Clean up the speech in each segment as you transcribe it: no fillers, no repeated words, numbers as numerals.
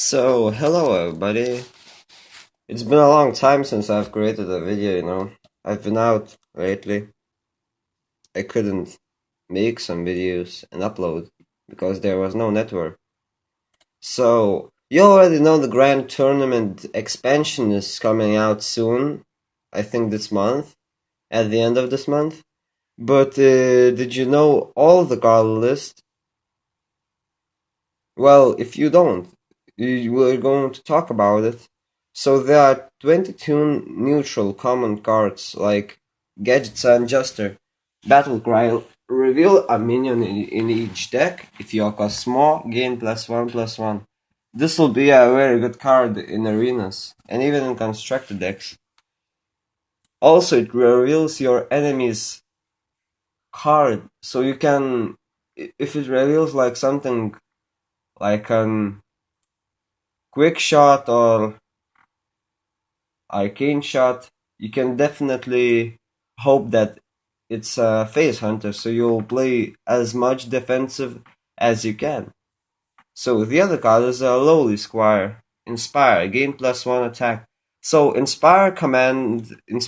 So, hello everybody. It's been a long time since I've created a video. I've been out lately. I couldn't make some videos and upload because there was no network. So, you already know the Grand Tournament expansion is coming out soon. I think this month, at the end of this month. But did you know all the card list? Well, if you don't, we're going to talk about it. So there are 22 neutral common cards like Gadgets and Juster. Battle Cry. Reveal a minion in each deck. If you cost small, gain +1/+1. This will be a very good card in arenas and even in constructed decks. Also, it reveals your enemy's card, so you can, if it reveals like something like an quick shot or arcane shot, you can definitely hope that it's a face hunter, so you'll play as much defensive as you can. So the other card is a lowly squire. Inspire, gain +1 attack. So inspire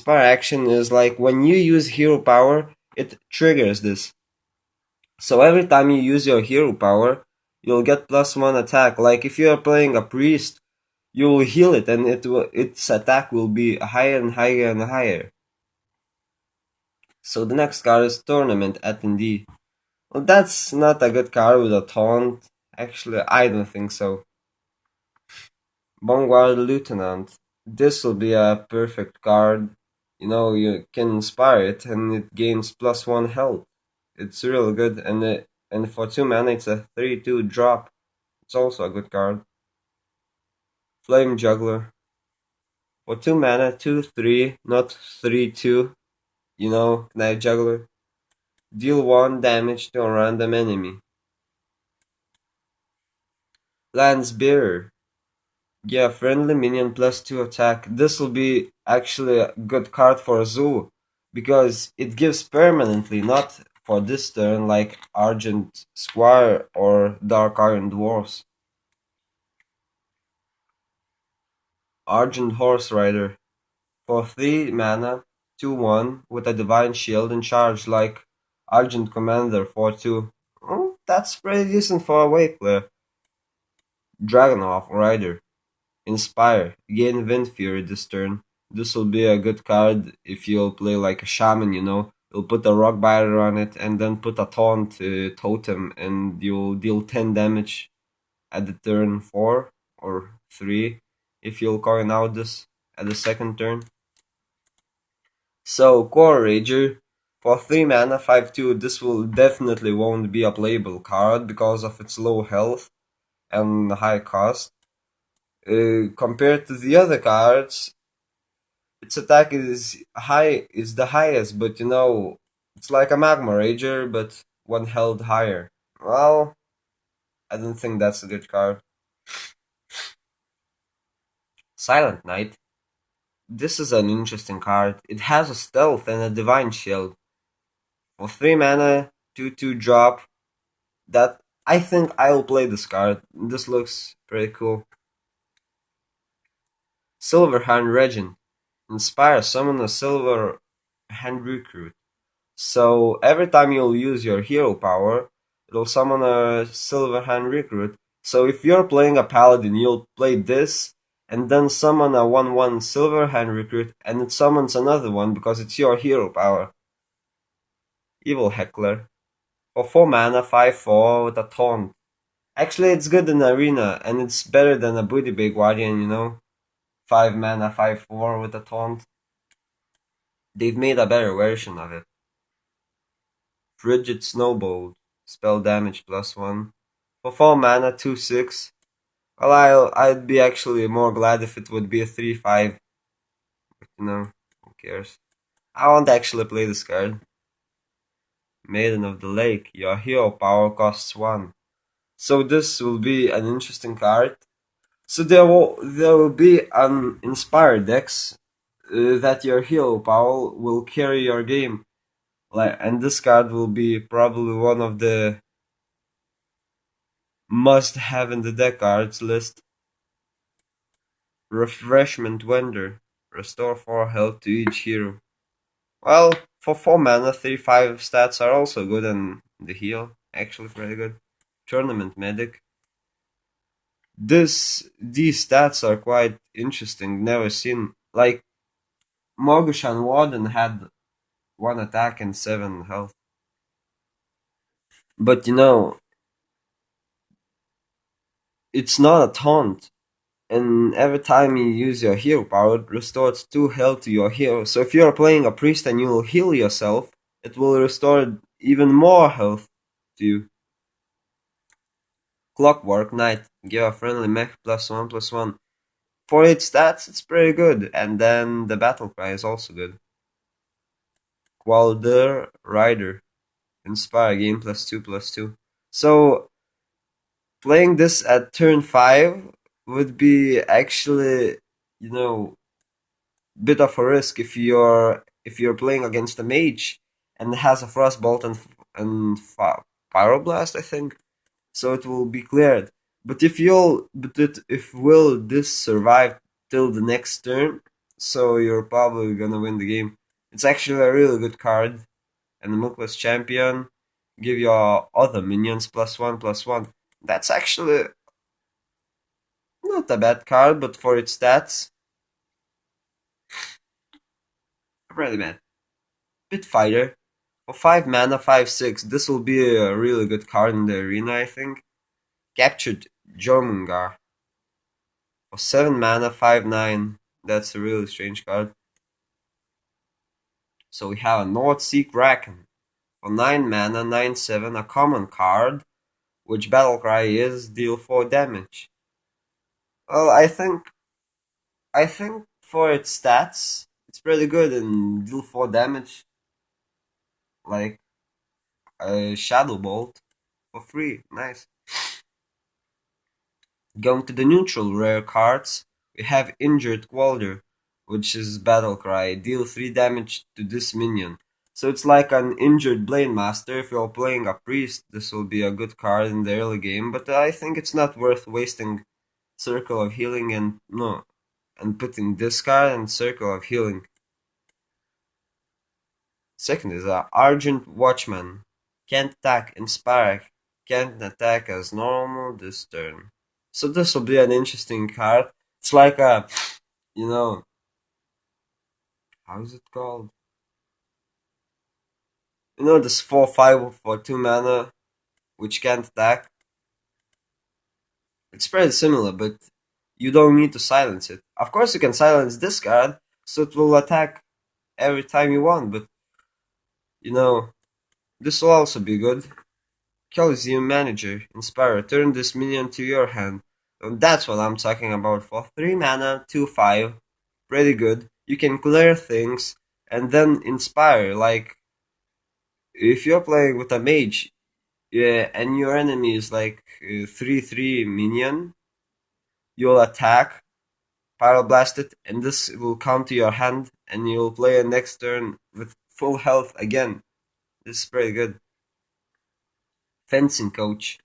action is like when you use hero power, it triggers this. So every time you use your hero power, you'll get +1 attack. Like if you are playing a priest, you will heal it, and its attack will be higher and higher and higher. So the next card is Tournament Attendee. Well, that's not a good card with a taunt. Actually, I don't think so. Bonguard Lieutenant. This will be a perfect card. You can inspire it, and it gains +1 health. It's really good, and for 2 mana, it's a 3/2 drop. It's also a good card. Flame Juggler. For 2 mana, 2/3, not 3/2. Knife Juggler. Deal 1 damage to a random enemy. Lance Bearer. Yeah, friendly minion +2 attack. This will be actually a good card for a zoo, because it gives permanently, not for this turn, like Argent Squire or Dark Iron Dwarfs. Argent Horse Rider. For 3 mana, 2/1, with a Divine Shield and charge like Argent Commander for 2. Oh, that's pretty decent for a wave player. Dragonhawk Rider. Inspire. Gain Wind Fury this turn. This will be a good card if you'll play like a shaman. You'll put a rock biter on it and then put a taunt totem, and you'll deal 10 damage at the turn 4 or 3 if you'll coin out this at the second turn. So, Core Rager, for 3 mana, 5/2, this will definitely won't be a playable card because of its low health and high cost. Compared to the other cards, its attack is the highest, but it's like a Magma Rager, but 1 health higher. Well, I don't think that's a good card. Silent Knight. This is an interesting card. It has a stealth and a divine shield. For 3 mana, 2/2 drop. That I think I'll play this card. This looks pretty cool. Silverhand Regent. Inspire, summon a Silverhand Recruit. So every time you'll use your hero power, it'll summon a Silverhand Recruit. So if you're playing a Paladin, you'll play this, and then summon a 1/1 Silverhand Recruit, and it summons another one because it's your hero power. Evil Heckler. For 4 mana, 5/4 with a taunt. Actually, it's good in Arena, and it's better than a Booty Bay Guardian. 5 mana, 5/4 with a taunt. They've made a better version of it. Frigid Snowball. Spell damage +1. For 4 mana, 2/6. Well, I'd be actually more glad if it would be a 3/5. But who cares? I won't actually play this card. Maiden of the Lake. Your hero power costs 1. So this will be an interesting card. So there will be an inspired decks that your hero power will carry your game. And this card will be probably one of the must have in the deck cards list. Refreshment Vendor. Restore 4 health to each hero. Well, for 4 mana, 3-5 stats are also good, and the heal, actually pretty good. Tournament Medic. These stats are quite interesting, never seen. Like, Mogushan Warden had 1 attack and 7 health. But it's not a taunt. And every time you use your hero power, it restores 2 health to your hero. So if you're playing a priest and you'll heal yourself, it will restore even more health to you. Clockwork Knight. Give a friendly mech +1/+1. For its stats, it's pretty good. And then the battle cry is also good. Qualder Rider. Inspire game +2/+2. So playing this at turn 5 would be actually, you know, bit of a risk if you're playing against a mage and has a frostbolt and pyroblast, I think, so it will be cleared. If will this survive till the next turn, so you're probably gonna win the game. It's actually a really good card, and the Mookless Champion give your other minions +1/+1. That's actually not a bad card, but for its stats, pretty bad. Pit Fighter. For 5 mana, 5/6, this will be a really good card in the arena, I think. Captured Jormungandr. For 7 mana, 5/9, that's a really strange card. So we have a North Sea Kraken. For 9 mana, 9/7, a common card, which Battlecry is, deal 4 damage. Well, I think for its stats, it's pretty good and deal 4 damage, like a Shadow Bolt for free. Nice. Going to the neutral rare cards, we have Injured Quelder, which is Battle Cry. Deal 3 damage to this minion. So it's like an Injured Blade Master. If you're playing a priest, this will be a good card in the early game, but I think it's not worth wasting Circle of Healing and putting this card in Circle of Healing. Second is Argent Watchman. Can't attack, Inspire. Can't attack as normal this turn. So this will be an interesting card. It's like you know, how is it called? This 4/5 for 2 mana, which can't attack. It's pretty similar, but you don't need to silence it. Of course, you can silence this card, so it will attack every time you want, but you know, this will also be good. Coliseum Manager. Inspire. Turn this minion to your hand. And that's what I'm talking about. For 3 mana, 2/5. Pretty good. You can clear things and then inspire. Like, if you're playing with a mage, yeah, and your enemy is like 3/3 minion, you'll attack, pyroblast it, and this will come to your hand, and you'll play a next turn with full health again. This is pretty good. Fencing Coach.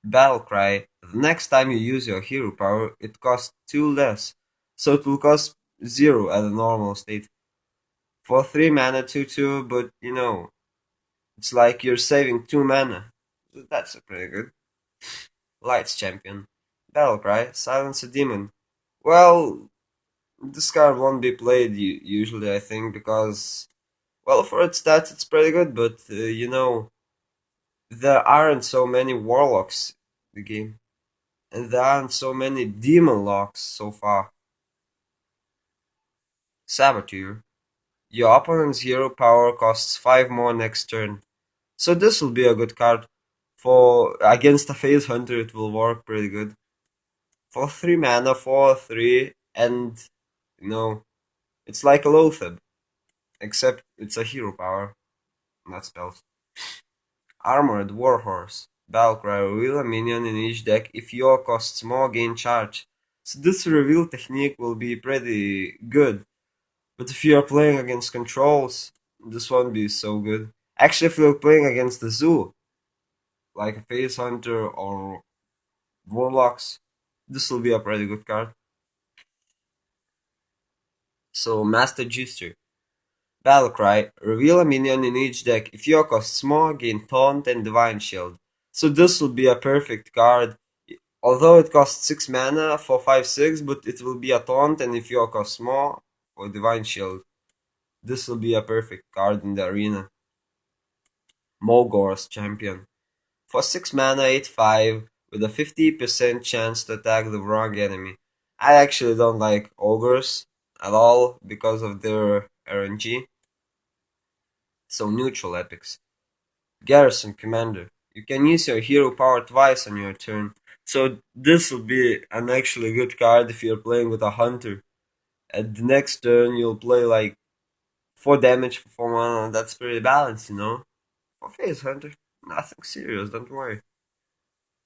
Battle Cry. The next time you use your hero power, it costs 2 less, so it will cost 0 at a normal state. For 3 mana, 2/2, but it's like you're saving 2 mana. So that's pretty good. Lights Champion. Battle Cry. Silence a Demon. Well, this card won't be played usually, I think, because, well, for its stats, it's pretty good, but, there aren't so many Warlocks in the game. And there aren't so many demon locks so far. Saboteur. Your opponent's hero power costs 5 more next turn. So this will be a good card. For against a Phase Hunter it will work pretty good. For 3 mana, 4/3, and it's like a Loatheb. Except it's a hero power, not spells. Armored Warhorse. Battlecry, reveal a minion in each deck. If your costs more, gain charge. So this reveal technique will be pretty good. But if you are playing against controls, this won't be so good. Actually, if you're playing against the zoo, like a Face Hunter or Warlocks, this will be a pretty good card. So Master Juicer. Battlecry. Reveal a minion in each deck. If you cost small, gain Taunt and Divine Shield. So this will be a perfect card. Although it costs 6 mana for 5/6, but it will be a Taunt, and if you cost small, for Divine Shield. This will be a perfect card in the arena. Mogor's Champion. For 6 mana, 8/5, with a 50% chance to attack the wrong enemy. I actually don't like Ogres at all because of their RNG. So neutral epics. Garrison Commander. You can use your hero power twice on your turn. So this will be an actually good card if you're playing with a hunter. At the next turn you'll play like 4 damage for 4 mana. That's pretty balanced, you know? For Phase Hunter. Nothing serious, don't worry.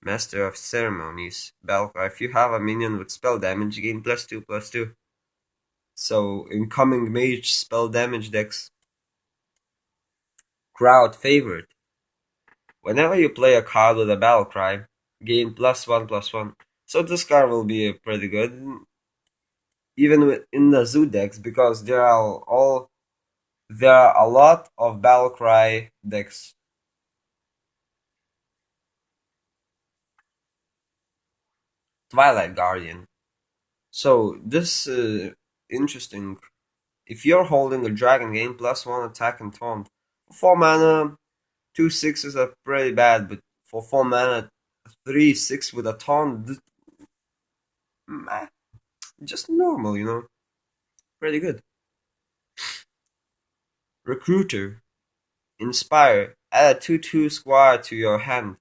Master of Ceremonies. Balcor. If you have a minion with spell damage, gain +2/+2. So incoming mage spell damage decks. Crowd favorite. Whenever you play a card with a battle cry, gain +1/+1. So this card will be pretty good, even in the zoo decks, because there are a lot of battle cry decks. Twilight Guardian. So this interesting. If you're holding a dragon, gain +1 attack and taunt. For 4 mana, 2/6s are pretty bad, but for 4 mana, 3/6 with a taunt, just normal, you know, pretty good. Recruiter. Inspire. Add a 2/2 squire to your hand.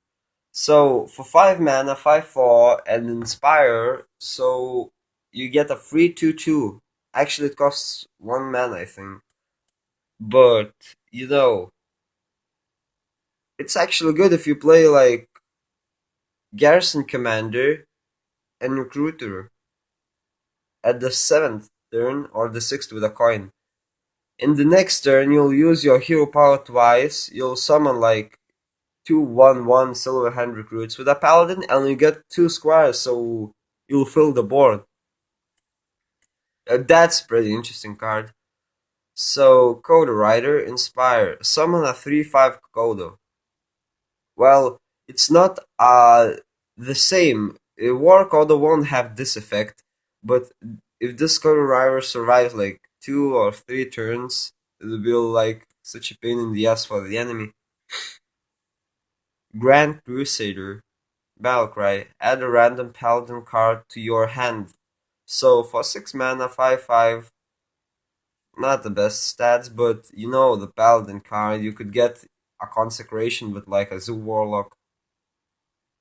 So for 5 mana, 5/4, and Inspire, so you get a free 2/2. Actually, it costs 1 mana, I think. But, you know, it's actually good if you play like Garrison Commander and Recruiter at the 7th turn or the 6th with a coin. In the next turn, you'll use your hero power twice. You'll summon like 2/1/1 silver hand recruits with a paladin, and you get 2 squires, so you'll fill the board. That's pretty interesting card. So, Coda Rider, Inspire. Summon a 3/5 Kodo. Well, it's not the same. A War Kodo won't have this effect, but if this Coda Rider survives like 2 or 3 turns, it'll be like such a pain in the ass for the enemy. Grand Crusader. Battlecry. Add a random paladin card to your hand. So for 6 mana, 5/5, not the best stats, but you know the paladin card, you could get a consecration with like a zoo warlock.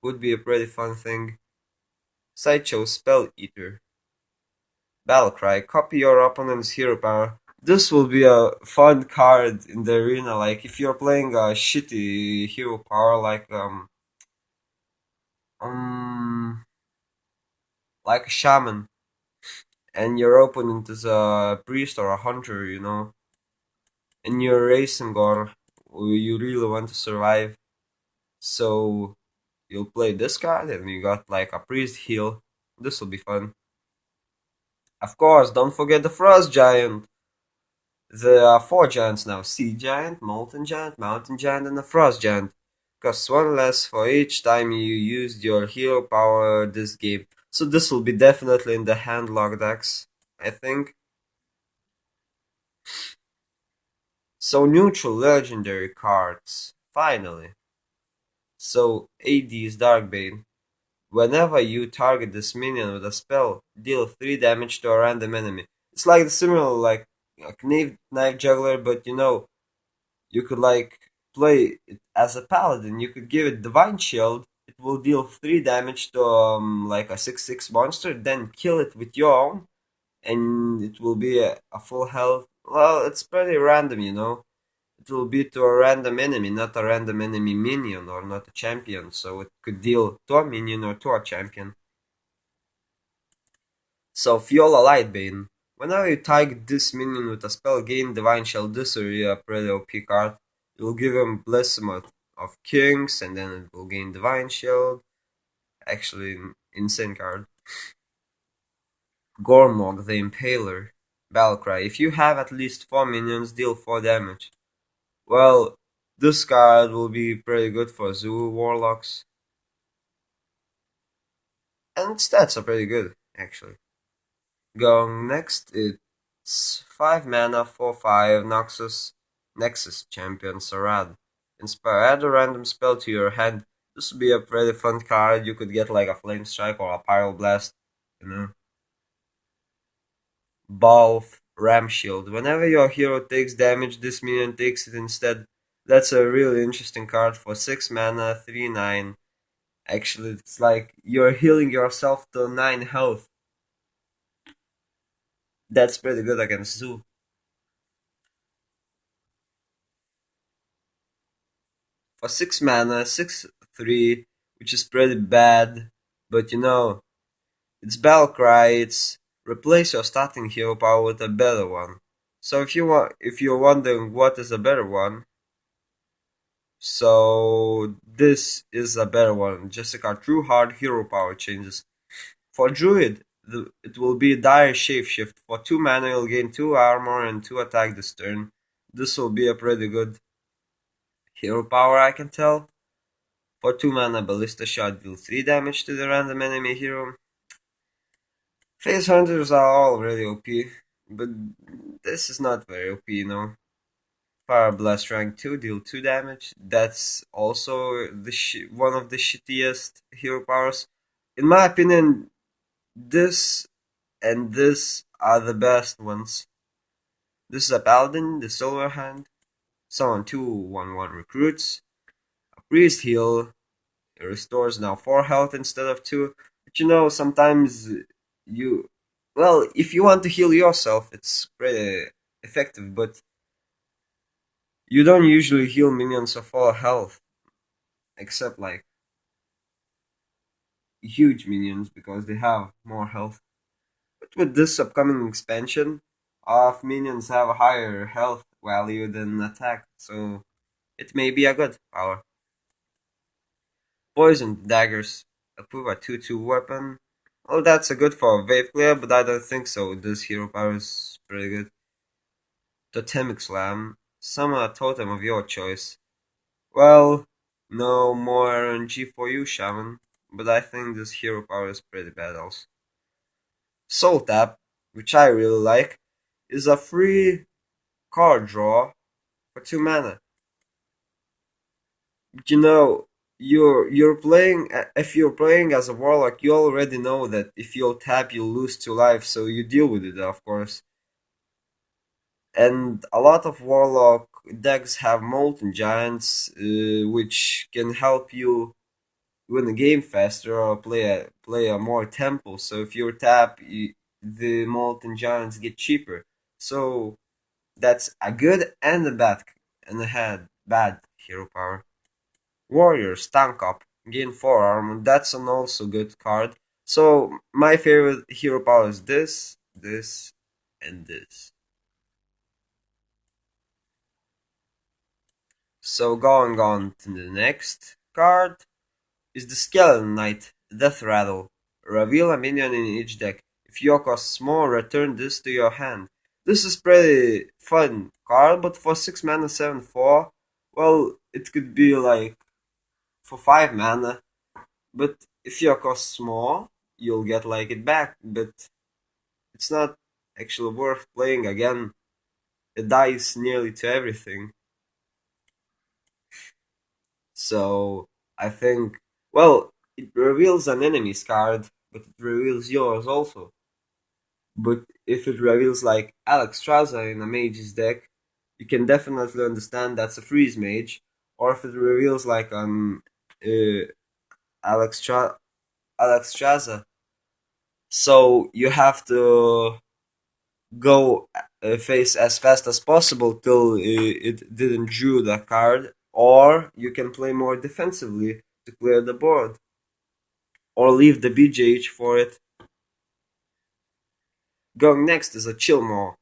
Would be a pretty fun thing. Sideshow Spell Eater. Battlecry. Copy your opponent's hero power. This will be a fun card in the arena. Like if you're playing a shitty hero power, um like a shaman, and your opponent is a priest or a hunter, you know, and you're racing or you really want to survive, so you'll play this card and you got like a priest heal. This will be fun. Of course, don't forget the frost giant. There are 4 giants now: sea giant, molten giant, mountain giant, and a frost giant. Costs 1 less for each time you used your hero power this game. So this will be definitely in the handlock decks, I think. So neutral legendary cards. Finally. So AD's Darkbane. Whenever you target this minion with a spell, deal 3 damage to a random enemy. It's like the similar like a knife juggler, but you know, you could like play it as a paladin. You could give it divine shield. It will deal 3 damage to like a 6/6 monster, then kill it with your own, and it will be a full health. Well, it's pretty random, you know. It will be to a random enemy, not a random enemy minion or not a champion, so it could deal to a minion or to a champion. So Fiola Lightbane. Whenever you target this minion with a spell, gain Divine Shield. This will be a pretty OP card. It will give him Blessing of Kings, and then it will gain Divine Shield. Actually, insane card. Gormog the Impaler. Battlecry. If you have at least 4 minions, deal 4 damage. Well, this card will be pretty good for Zoo Warlocks. And stats are pretty good, actually. Going next, it's 5 mana, 4/5, Nexus Champion Sarad. Inspire, add a random spell to your hand. This would be a pretty fun card. You could get like a Flame Strike or a Pyroblast, you know. Balf, Ram Shield. Whenever your hero takes damage, this minion takes it instead. That's a really interesting card for 6 mana, 3/9. Actually, it's like you're healing yourself to 9 health. That's pretty good against Zoo. For 6 mana, 6/3, which is pretty bad, but it's Battle Cry, it's replace your starting hero power with a better one. So if you're wondering what is a better one, so this is a better one. Jessica True Hard Hero Power changes. For Druid, it will be Dire Shapeshift. For 2 mana, you'll gain 2 armor and 2 attack this turn. This will be a pretty good hero power, I can tell. For 2 mana, Ballista Shot deal 3 damage to the random enemy hero. Phase Hunters are all really OP, but this is not very OP. Fire Blast rank 2 deal 2 damage. That's also one of the shittiest hero powers. In my opinion, this and this are the best ones. This is a Paladin, the Silver Hand. Summon 2/1/1 recruits. A Priest heal. It restores now 4 health instead of 2. But sometimes you. Well, if you want to heal yourself, it's pretty effective, but you don't usually heal minions of all health. Except like huge minions because they have more health. But with this upcoming expansion, of minions have a higher health value than attack, so it may be a good power. Poison daggers approve a 2/2 weapon. Well, that's a good for a wave clear, but I don't think so. This hero power is pretty good. Totemic Slam. Summon a totem of your choice. Well, no more RNG for you, Shaman, but I think this hero power is pretty bad also. Soul Tap, which I really like, is a free card draw for 2 mana. You know, you're playing if you're playing as a warlock, you already know that if you'll tap, you'll lose 2 life, so you deal with it, of course. And a lot of warlock decks have molten giants, which can help you win the game faster or play a more tempo. So if you tap, the molten giants get cheaper. So that's a good and a bad hero power. Warriors tank up, gain 4 armor. That's an also good card. So my favorite hero power is this, and this. So going on to the next card is the Skeleton Knight, Death Rattle. Reveal a minion in each deck. If your costs more, return this to your hand. This is pretty fun card, but for 6 mana 7/4, well, it could be like for 5 mana, but if your costs more, you'll get like it back, but it's not actually worth playing again. It dies nearly to everything. So I think, well, it reveals an enemy's card, but it reveals yours also. But if it reveals like Alex Straza in a mage's deck, you can definitely understand that's a freeze mage. Or if it reveals like uh, Alex Alex Straza, so you have to go face as fast as possible till it didn't drew the card, or you can play more defensively to clear the board, or leave the BJH for it. Going next is a Chillmaw.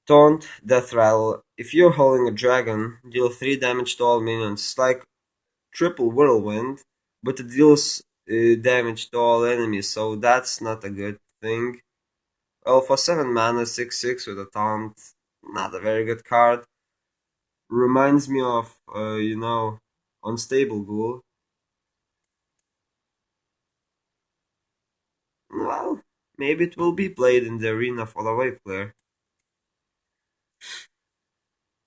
Taunt, Death Rattle. If you're holding a dragon, deal 3 damage to all minions. It's like triple Whirlwind, but it deals damage to all enemies, so that's not a good thing. Well, for 7 mana, 6/6 with a taunt, not a very good card. Reminds me of, Unstable Ghoul. Well, maybe it will be played in the arena for the wave player.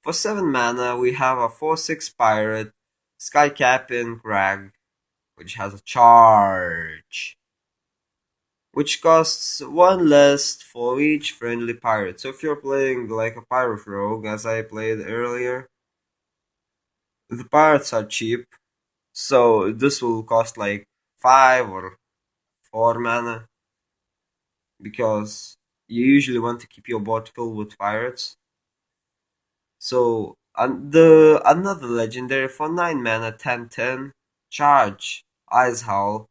For 7 mana, we have a 4/6 pirate, Sky Captain Crag, which has a charge, which costs 1 less for each friendly pirate. So if you're playing like a pirate rogue, as I played earlier, the pirates are cheap, so this will cost like 5 or 4 mana, because you usually want to keep your board filled with pirates. So the another legendary for 9 mana 10/10 charge Ice Howl,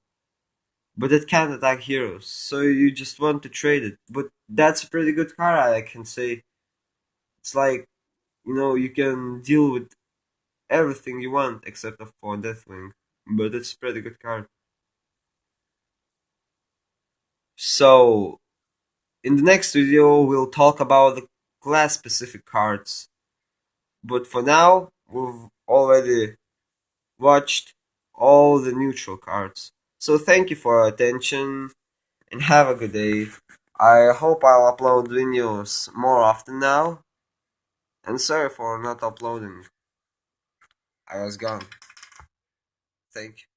but it can't attack heroes, so you just want to trade it. But that's a pretty good card, I can say. It's like, you can deal with everything you want except for Deathwing, but it's a pretty good card. So in the next video we'll talk about the class specific cards. But for now, we've already watched all the neutral cards. So thank you for your attention and have a good day. I hope I'll upload videos more often now. And sorry for not uploading. I was gone. Thank you.